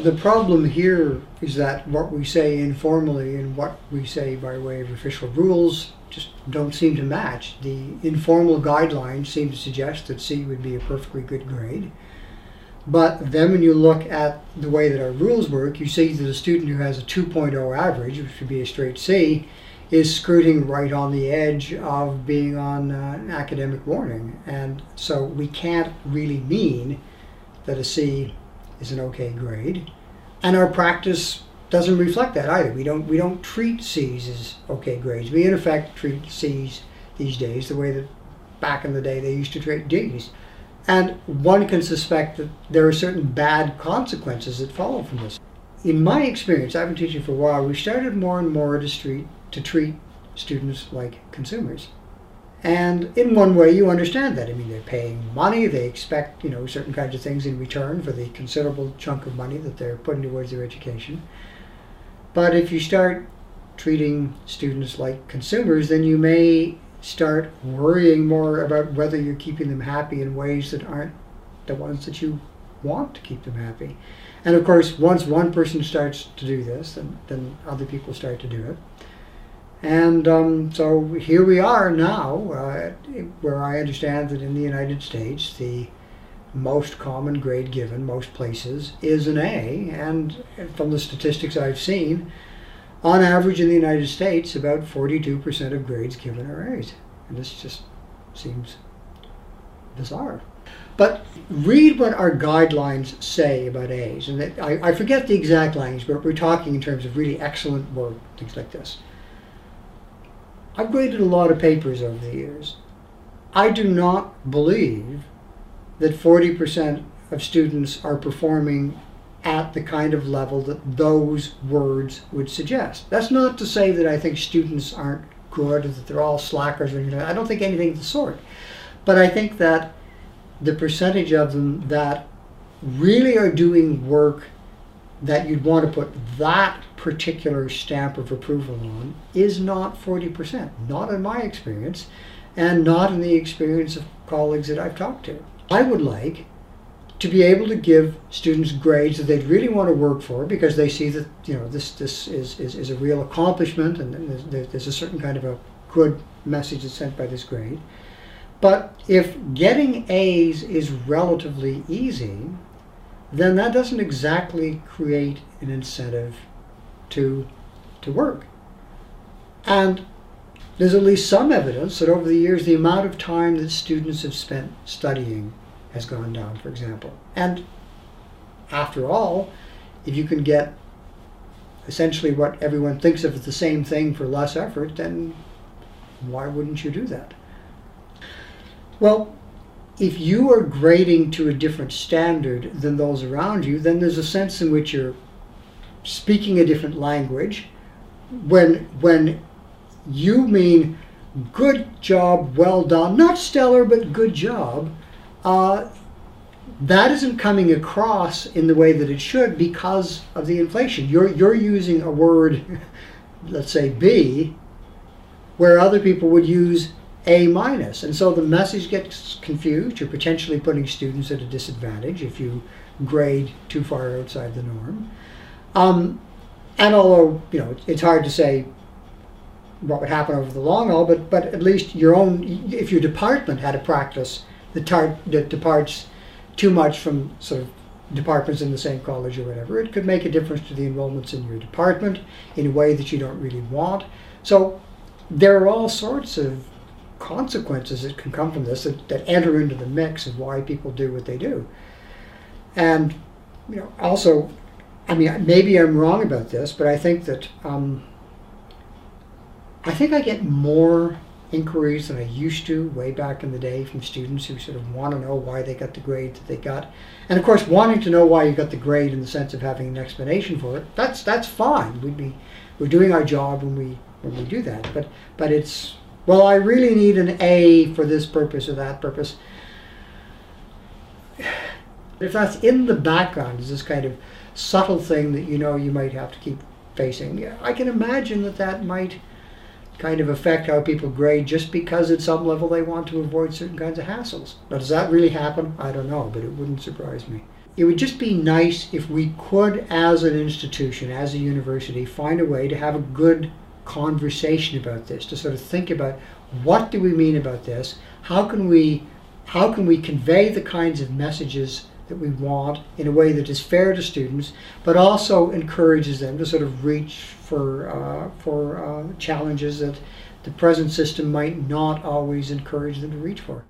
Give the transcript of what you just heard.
the problem here is that what we say informally and what we say by way of official rules just don't seem to match. The informal guidelines seem to suggest that C would be a perfectly good grade. But then when you look at the way that our rules work, you see that a student who has a 2.0 average, which would be a straight C, is skirting right on the edge of being on academic warning. And so we can't really mean that a C is an okay grade. And our practice doesn't reflect that either. We don't treat C's as okay grades. We in effect treat C's these days the way that back in the day they used to treat D's. And one can suspect that there are certain bad consequences that follow from this. In my experience, I've been teaching for a while, we started more and more to treat students like consumers. And in one way you understand that. I mean, they're paying money, they expect, certain kinds of things in return for the considerable chunk of money that they're putting towards their education. But if you start treating students like consumers, then you may start worrying more about whether you're keeping them happy in ways that aren't the ones that you want to keep them happy. And of course, once one person starts to do this, then other people start to do it. And so here we are now, where I understand that in the United States, the most common grade given, most places, is an A. And from the statistics I've seen, on average in the United States, about 42% of grades given are A's. And this just seems bizarre. But read what our guidelines say about A's. And I forget the exact language, but we're talking in terms of really excellent work, things like this. I've graded a lot of papers over the years. I do not believe that 40% of students are performing at the kind of level that those words would suggest. That's not to say that I think students aren't good or that they're all slackers or anything. I don't think anything of the sort. But I think that the percentage of them that really are doing work that you'd want to put that particular stamp of approval on is not 40%. Not in my experience, and not in the experience of colleagues that I've talked to. I would like to be able to give students grades that they'd really want to work for because they see that this is a real accomplishment and there's a certain kind of a good message that's sent by this grade. But if getting A's is relatively easy, then that doesn't exactly create an incentive to work. And there's at least some evidence that over the years the amount of time that students have spent studying has gone down, for example. And after all, if you can get essentially what everyone thinks of as the same thing for less effort, then why wouldn't you do that? Well, if you are grading to a different standard than those around you, then there's a sense in which you're speaking a different language. When you mean good job, well done, not stellar, but good job, that isn't coming across in the way that it should because of the inflation. You're using a word, let's say B, where other people would use A minus. And so the message gets confused. You're potentially putting students at a disadvantage if you grade too far outside the norm. And although, it's hard to say what would happen over the long haul, but at least if your department had a practice that departs too much from sort of departments in the same college or whatever, it could make a difference to the enrollments in your department in a way that you don't really want. So there are all sorts of consequences that can come from this that enter into the mix of why people do what they do. And also, maybe I'm wrong about this, but I think that I get more inquiries than I used to way back in the day from students who sort of want to know why they got the grade that they got. And of course, wanting to know why you got the grade in the sense of having an explanation for it, that's fine. We're doing our job when we do that. But it's, well, I really need an A for this purpose or that purpose. If that's in the background, is this kind of subtle thing that you might have to keep facing, I can imagine that might kind of affect how people grade just because at some level they want to avoid certain kinds of hassles. Now, does that really happen? I don't know, but it wouldn't surprise me. it would just be nice if we could, as an institution, as a university, find a way to have a good conversation about this, to sort of think about what do we mean about this, how can we convey the kinds of messages that we want in a way that is fair to students, but also encourages them to sort of reach for challenges that the present system might not always encourage them to reach for.